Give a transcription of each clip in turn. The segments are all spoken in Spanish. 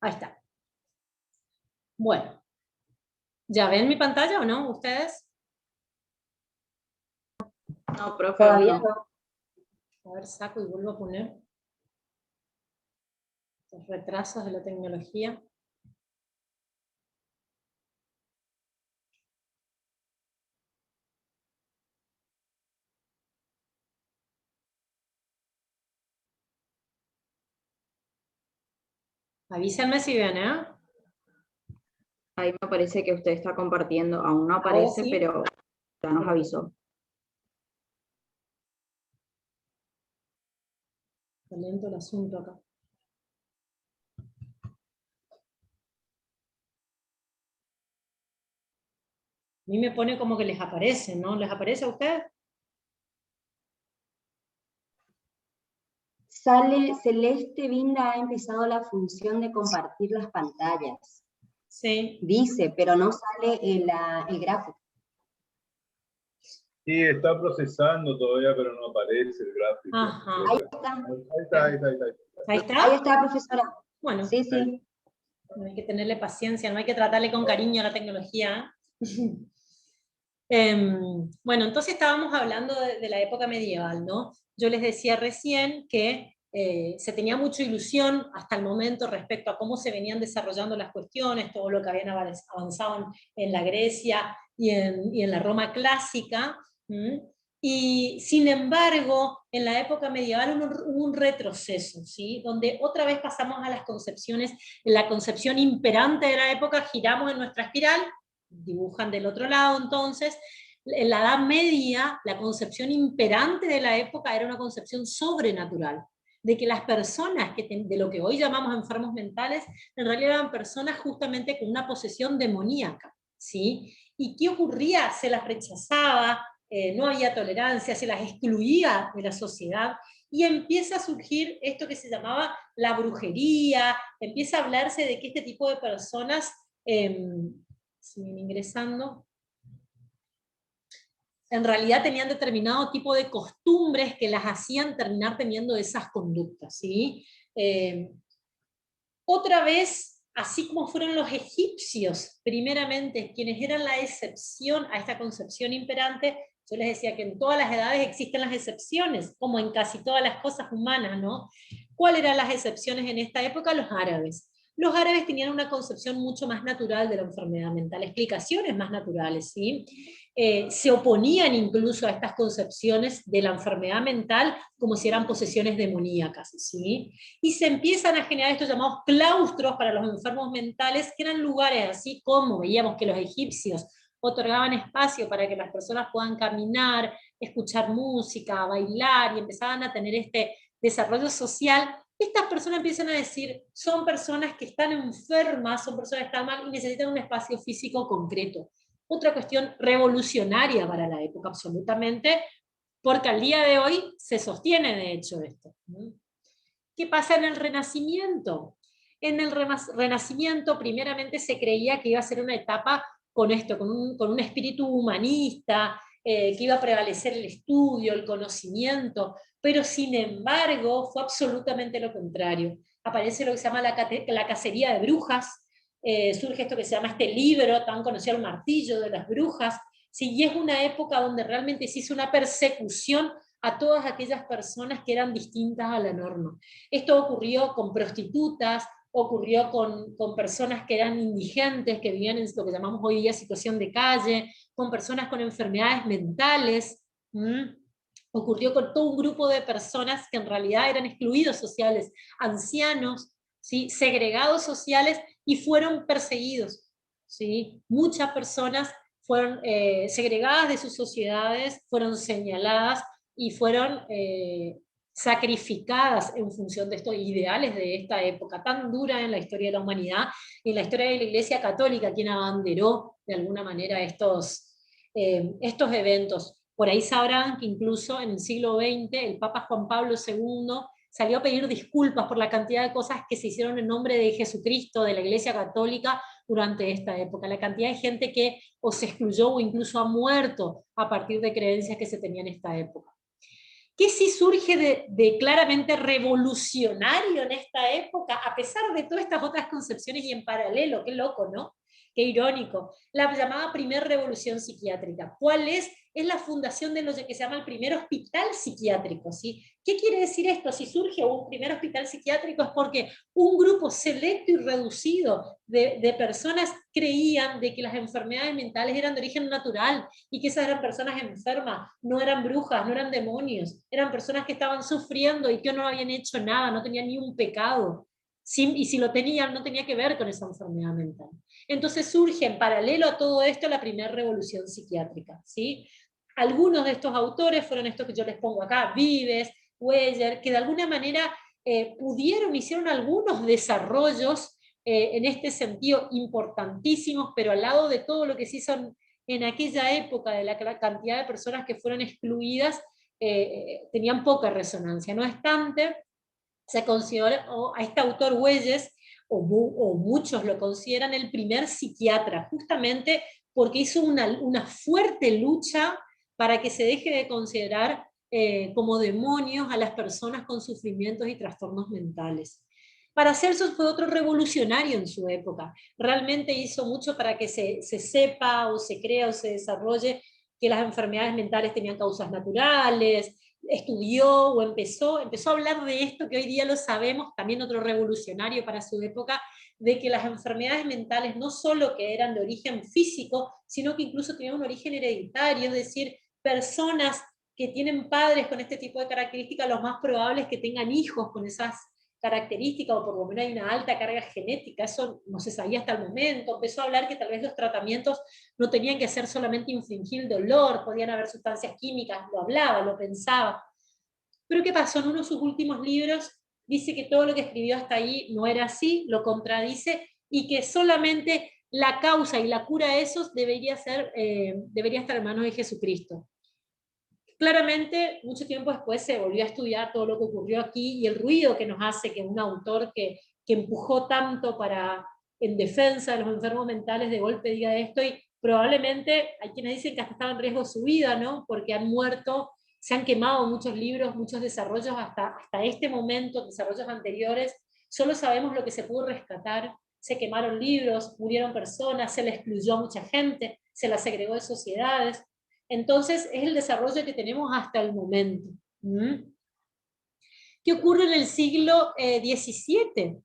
Ahí está. Bueno, ¿ya ven mi pantalla o no? ¿Ustedes? No, profe, Todavía no. no. A ver, saco y vuelvo a poner los retrasos de la tecnología. Avísenme si ven, ¿eh? Ahí me parece que usted está compartiendo. Aún no Ahora aparece, sí. pero ya nos avisó. Está lento el asunto acá. A mí me pone como que les aparece, ¿no? ¿Les aparece a ustedes? Sale Celeste Vinda ha empezado la función de compartir las pantallas. Sí. Dice, pero no sale el gráfico. Sí, está procesando todavía, pero no aparece el gráfico. Ajá. Ahí está. Ahí está. ¿Ahí está? Ahí está, profesora. Bueno, Sí, sí. no hay que tenerle paciencia, no hay que tratarle con cariño a la tecnología. Bueno, entonces estábamos hablando de la época medieval, ¿no? Yo les decía recién que se tenía mucha ilusión hasta el momento respecto a cómo se venían desarrollando las cuestiones, todo lo que habían avanzado en la Grecia y en la Roma clásica, y sin embargo, en la época medieval hubo un retroceso, ¿sí? Donde otra vez pasamos a las concepciones, en la concepción imperante de la época, giramos en nuestra espiral, dibujan del otro lado entonces. En la Edad Media, la concepción imperante de la época era una concepción sobrenatural, de que las personas, de lo que hoy llamamos enfermos mentales, en realidad eran personas justamente con una posesión demoníaca, ¿sí? ¿Y qué ocurría? Se las rechazaba, no había tolerancia, se las excluía de la sociedad, y empieza a surgir esto que se llamaba la brujería, empieza a hablarse de que este tipo de personas, siguen ingresando, en realidad tenían determinado tipo de costumbres que las hacían terminar teniendo esas conductas, ¿sí? Otra vez, así como fueron los egipcios, primeramente, quienes eran la excepción a esta concepción imperante, yo les decía que en todas las edades existen las excepciones, como en casi todas las cosas humanas, ¿no? ¿Cuáles eran las excepciones en esta época? Los árabes. Los árabes tenían una concepción mucho más natural de la enfermedad mental, explicaciones más naturales, ¿sí? Se oponían incluso a estas concepciones de la enfermedad mental como si eran posesiones demoníacas, ¿sí? Y se empiezan a generar estos llamados claustros para los enfermos mentales, que eran lugares así como veíamos que los egipcios otorgaban espacio para que las personas puedan caminar, escuchar música, bailar, y empezaban a tener este desarrollo social. Estas personas empiezan a decir, son personas que están enfermas, son personas que están mal y necesitan un espacio físico concreto. Otra cuestión revolucionaria para la época, absolutamente, porque al día de hoy se sostiene de hecho esto. ¿Qué pasa en el Renacimiento? En el Renacimiento primeramente se creía que iba a ser una etapa con esto, con un espíritu humanista, que iba a prevalecer el estudio, el conocimiento, pero sin embargo fue absolutamente lo contrario. Aparece lo que se llama la cacería de brujas, surge esto que se llama este libro tan conocido, El martillo de las brujas, ¿sí? Y es una época donde realmente se hizo una persecución a todas aquellas personas que eran distintas a la norma. Esto ocurrió con prostitutas, ocurrió con personas que eran indigentes, que vivían en lo que llamamos hoy día situación de calle, con personas con enfermedades mentales, ocurrió con todo un grupo de personas que en realidad eran excluidos sociales, ancianos, ¿sí? Segregados sociales, y fueron perseguidos, ¿sí? Muchas personas fueron segregadas de sus sociedades, fueron señaladas, y fueron sacrificadas en función de estos ideales de esta época tan dura en la historia de la humanidad, y en la historia de la Iglesia Católica, quien abanderó de alguna manera estos eventos. Por ahí sabrán que incluso en el siglo XX el Papa Juan Pablo II salió a pedir disculpas por la cantidad de cosas que se hicieron en nombre de Jesucristo, de la Iglesia Católica, durante esta época, la cantidad de gente que o se excluyó o incluso ha muerto a partir de creencias que se tenían en esta época. ¿Qué sí surge de claramente revolucionario en esta época, a pesar de todas estas otras concepciones y en paralelo? Qué loco, ¿no? Qué irónico. La llamada primer revolución psiquiátrica. ¿Cuál es? Es la fundación de lo que se llama el primer hospital psiquiátrico, ¿sí? ¿Qué quiere decir esto? Si surge un primer hospital psiquiátrico es porque un grupo selecto y reducido de personas creían de que las enfermedades mentales eran de origen natural y que esas eran personas enfermas, no eran brujas, no eran demonios, eran personas que estaban sufriendo y que no habían hecho nada, no tenían ni un pecado. Y si lo tenían, no tenía que ver con esa enfermedad mental. Entonces surge en paralelo a todo esto la primera revolución psiquiátrica, ¿sí? Algunos de estos autores fueron estos que yo les pongo acá, Vives, Weyer, que de alguna manera hicieron algunos desarrollos en este sentido importantísimos, pero al lado de todo lo que se hizo en aquella época, de la cantidad de personas que fueron excluidas, tenían poca resonancia. No obstante, se consideró a este autor Welles, o muchos lo consideran el primer psiquiatra, justamente porque hizo una fuerte lucha para que se deje de considerar como demonios a las personas con sufrimientos y trastornos mentales. Paracelso fue otro revolucionario en su época, realmente hizo mucho para que se sepa o se crea o se desarrolle que las enfermedades mentales tenían causas naturales, estudió o empezó a hablar de esto que hoy día lo sabemos, también otro revolucionario para su época, de que las enfermedades mentales no solo que eran de origen físico, sino que incluso tenían un origen hereditario, es decir, personas que tienen padres con este tipo de características, lo más probable es que tengan hijos con esas características, o por lo menos hay una alta carga genética, eso no se sabía hasta el momento. Empezó a hablar que tal vez los tratamientos no tenían que ser solamente infligir dolor, podían haber sustancias químicas, lo hablaba, lo pensaba. Pero ¿qué pasó? En uno de sus últimos libros dice que todo lo que escribió hasta ahí no era así, lo contradice, y que solamente la causa y la cura de esos debería estar en manos de Jesucristo. Claramente, mucho tiempo después se volvió a estudiar todo lo que ocurrió aquí y el ruido que nos hace que un autor que empujó tanto en defensa de los enfermos mentales de golpe diga esto, y probablemente hay quienes dicen que hasta estaba en riesgo su vida, ¿no? Porque han muerto, se han quemado muchos libros, muchos desarrollos hasta este momento, desarrollos anteriores, solo sabemos lo que se pudo rescatar. Se quemaron libros, murieron personas, se le excluyó a mucha gente, se la segregó de sociedades. Entonces, es el desarrollo que tenemos hasta el momento. ¿Qué ocurre en el siglo XVII?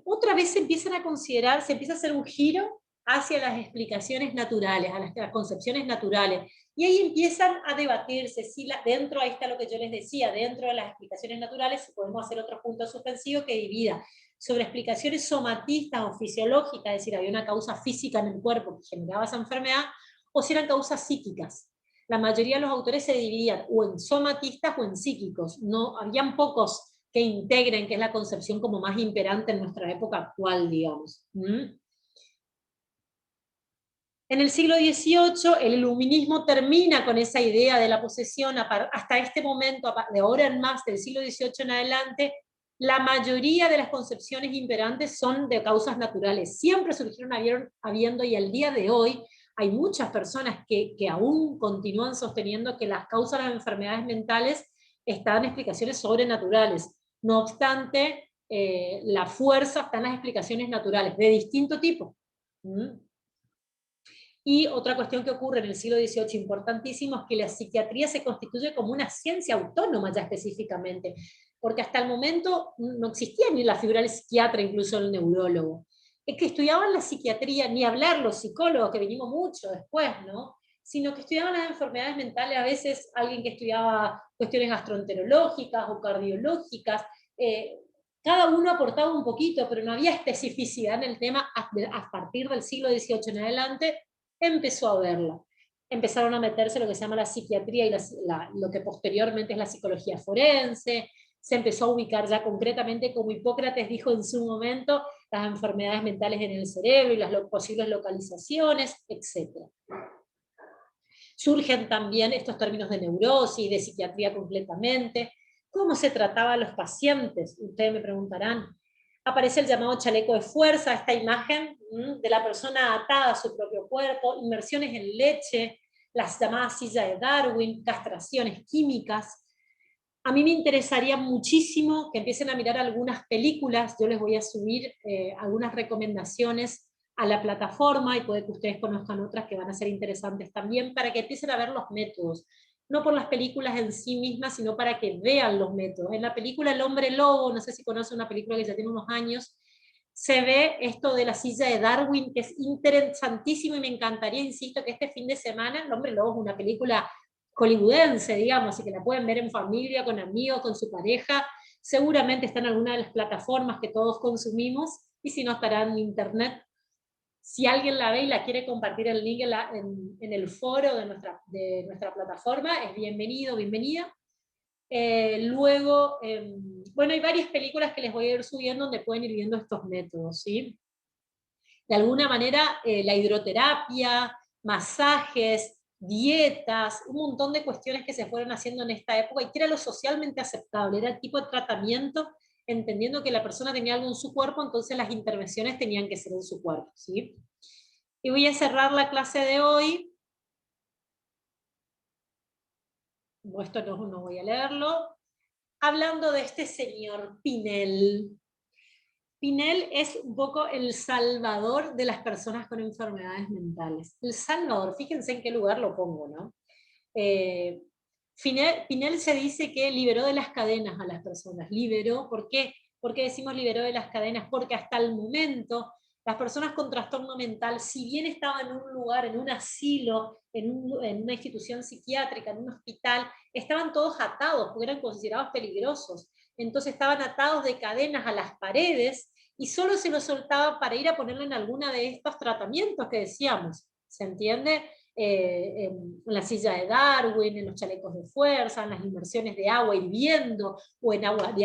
Otra vez se empieza a hacer un giro hacia las explicaciones naturales, a las concepciones naturales. Y ahí empiezan a debatirse si dentro, ahí está lo que yo les decía, dentro de las explicaciones naturales podemos hacer otro punto suspensivo que divida sobre explicaciones somatistas o fisiológicas, es decir, había una causa física en el cuerpo que generaba esa enfermedad, o si eran causas psíquicas. La mayoría de los autores se dividían o en somatistas o en psíquicos. No, habían pocos que integren, que es la concepción como más imperante en nuestra época actual, digamos. En el siglo XVIII, el iluminismo termina con esa idea de la posesión. Hasta este momento, de ahora en más, del siglo XVIII en adelante, la mayoría de las concepciones imperantes son de causas naturales. Siempre surgieron habiendo, y al día de hoy, hay muchas personas que aún continúan sosteniendo que las causas de las enfermedades mentales están en explicaciones sobrenaturales. No obstante, la fuerza está en las explicaciones naturales, de distinto tipo. Y otra cuestión que ocurre en el siglo XVIII, importantísimo, es que la psiquiatría se constituye como una ciencia autónoma ya específicamente, porque hasta el momento no existía ni la figura del psiquiatra, incluso el neurólogo. Es que estudiaban la psiquiatría, ni hablar los psicólogos, que venimos mucho después, ¿no? Sino que estudiaban las enfermedades mentales, a veces alguien que estudiaba cuestiones gastroenterológicas o cardiológicas, cada uno aportaba un poquito, pero no había especificidad en el tema. A partir del siglo XVIII en adelante empezó a verla. Empezaron a meterse lo que se llama la psiquiatría y lo que posteriormente es la psicología forense. Se empezó a ubicar ya concretamente, como Hipócrates dijo en su momento, las enfermedades mentales en el cerebro y las posibles localizaciones, etc. Surgen también estos términos de neurosis, de psiquiatría completamente. ¿Cómo se trataba a los pacientes? Ustedes me preguntarán. Aparece el llamado chaleco de fuerza, esta imagen de la persona atada a su propio cuerpo, inmersiones en leche, las llamadas sillas de Darwin, castraciones químicas. A mí me interesaría muchísimo que empiecen a mirar algunas películas, yo les voy a subir algunas recomendaciones a la plataforma, y puede que ustedes conozcan otras que van a ser interesantes también, para que empiecen a ver los métodos, no por las películas en sí mismas, sino para que vean los métodos. En la película El Hombre Lobo, no sé si conocen una película que ya tiene unos años, se ve esto de la silla de Darwin, que es interesantísimo, y me encantaría, insisto, que este fin de semana, El Hombre Lobo es una película hollywoodense, digamos, así que la pueden ver en familia, con amigos, con su pareja, seguramente está en alguna de las plataformas que todos consumimos, y si no estará en internet. Si alguien la ve y la quiere compartir el link en el foro de nuestra plataforma, es bienvenido, bienvenida. Luego, bueno, hay varias películas que les voy a ir subiendo donde pueden ir viendo estos métodos, ¿sí? De alguna manera, la hidroterapia, masajes, dietas, un montón de cuestiones que se fueron haciendo en esta época, y que era lo socialmente aceptable, era el tipo de tratamiento, entendiendo que la persona tenía algo en su cuerpo, entonces las intervenciones tenían que ser en su cuerpo, ¿sí? Y voy a cerrar la clase de hoy. Esto no voy a leerlo. Hablando de este señor Pinel. Pinel es un poco el salvador de las personas con enfermedades mentales. El salvador, fíjense en qué lugar lo pongo, ¿no? Pinel se dice que liberó de las cadenas a las personas. Liberó, ¿por qué? ¿Por qué decimos liberó de las cadenas? Porque hasta el momento las personas con trastorno mental, si bien estaban en un lugar, en un asilo, en una institución psiquiátrica, en un hospital, estaban todos atados, porque eran considerados peligrosos. Entonces estaban atados de cadenas a las paredes, y solo se los soltaba para ir a ponerle en alguna de estos tratamientos que decíamos. ¿Se entiende? En la silla de Darwin, en los chalecos de fuerza, en las inmersiones de agua hirviendo, o en agua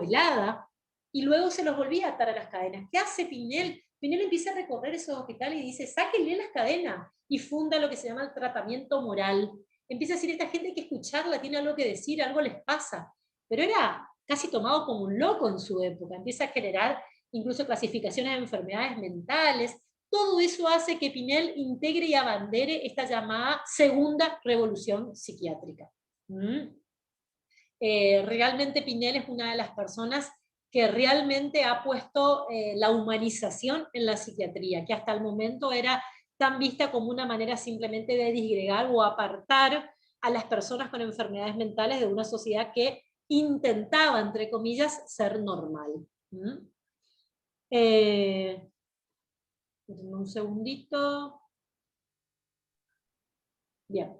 helada, y luego se los volvía a atar a las cadenas. ¿Qué hace Pinel? Pinel empieza a recorrer esos hospitales y dice, sáquenle las cadenas, y funda lo que se llama el tratamiento moral. Empieza a decir, esta gente hay que escucharla, tiene algo que decir, algo les pasa. Pero era casi tomado como un loco en su época, empieza a generar incluso clasificaciones de enfermedades mentales. Todo eso hace que Pinel integre y abandere esta llamada segunda revolución psiquiátrica. Realmente Pinel es una de las personas que realmente ha puesto la humanización en la psiquiatría, que hasta el momento era tan vista como una manera simplemente de disgregar o apartar a las personas con enfermedades mentales de una sociedad que intentaba, entre comillas, ser normal. Un segundito. Bien.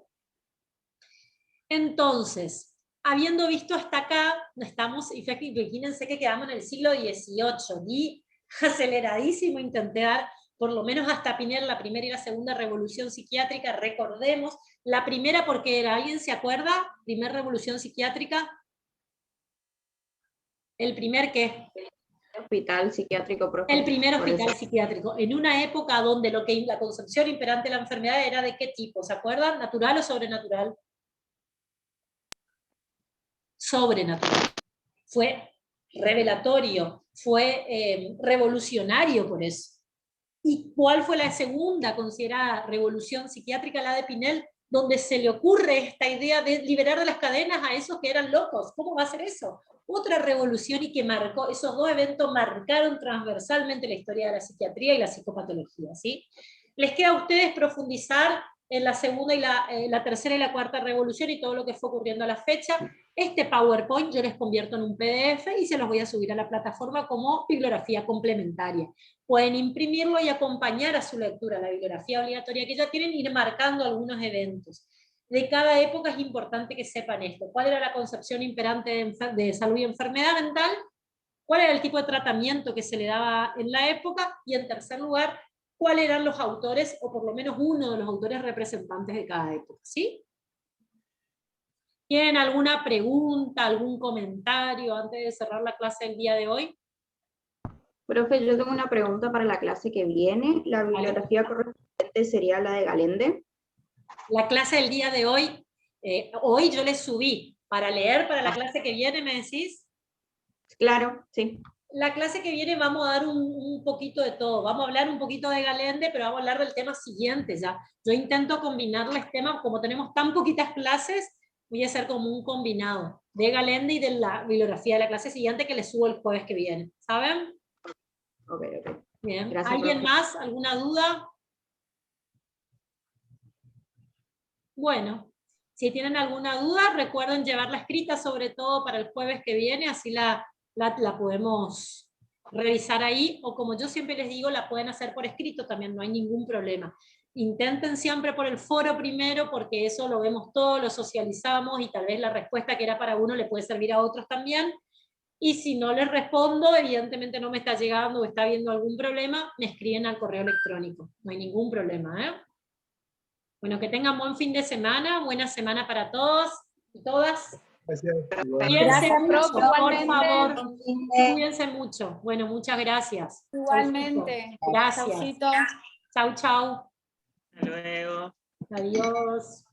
Entonces, habiendo visto hasta acá, estamos, y imagínense que quedamos en el siglo XVIII, y aceleradísimo intenté dar, por lo menos hasta Pinel, la primera y la segunda revolución psiquiátrica. Recordemos, la primera porque era, ¿alguien se acuerda? Primera revolución psiquiátrica. ¿El primer qué? Hospital psiquiátrico, profe. El primer hospital psiquiátrico, en una época donde la concepción imperante de la enfermedad era de qué tipo, ¿se acuerdan? ¿Natural o sobrenatural? Sobrenatural. Fue revelatorio, fue revolucionario por eso. ¿Y cuál fue la segunda considerada revolución psiquiátrica? La de Pinel, donde se le ocurre esta idea de liberar de las cadenas a esos que eran locos. ¿Cómo va a ser eso? Otra revolución, y que marcó, esos dos eventos marcaron transversalmente la historia de la psiquiatría y la psicopatología, ¿sí? Les queda a ustedes profundizar en la segunda y la tercera y la cuarta revolución y todo lo que fue ocurriendo a la fecha. Este PowerPoint yo les convierto en un PDF y se los voy a subir a la plataforma como bibliografía complementaria. Pueden imprimirlo y acompañar a su lectura, la bibliografía obligatoria que ya tienen, ir marcando algunos eventos. De cada época es importante que sepan esto. ¿Cuál era la concepción imperante de salud y enfermedad mental? ¿Cuál era el tipo de tratamiento que se le daba en la época? Y en tercer lugar, ¿cuáles eran los autores, o por lo menos uno de los autores representantes de cada época? ¿Sí? ¿Tienen alguna pregunta, algún comentario antes de cerrar la clase del día de hoy? Profe, yo tengo una pregunta para la clase que viene. ¿La bibliografía correspondiente sería la de Galende? La clase del día de hoy, yo les subí para leer para la clase que viene, ¿me decís? Claro, sí. La clase que viene vamos a dar un poquito de todo. Vamos a hablar un poquito de Galende, pero vamos a hablar del tema siguiente ya. Yo intento combinarles temas, como tenemos tan poquitas clases, voy a hacer como un combinado de Galende y de la bibliografía de la clase siguiente que les subo el jueves que viene. ¿Saben? Ok, ok. Bien. Gracias, ¿Alguien profe. más? ¿Alguna duda? Bueno, si tienen alguna duda, recuerden llevarla escrita, sobre todo para el jueves que viene, así la podemos revisar ahí, o como yo siempre les digo, la pueden hacer por escrito también, no hay ningún problema. Intenten siempre por el foro primero, porque eso lo vemos todo, lo socializamos, y tal vez la respuesta que era para uno le puede servir a otros también. Y si no les respondo, evidentemente no me está llegando o está habiendo algún problema, me escriben al correo electrónico, no hay ningún problema, ¿eh? Bueno, que tengan buen fin de semana, buena semana para todos y todas. Gracias. Cuídense Gracias, mucho, profe, por igualmente. favor. Cuídense mucho. Bueno, muchas gracias. Igualmente. Gracias. Chaucito. Chau, chau. Hasta luego. Adiós.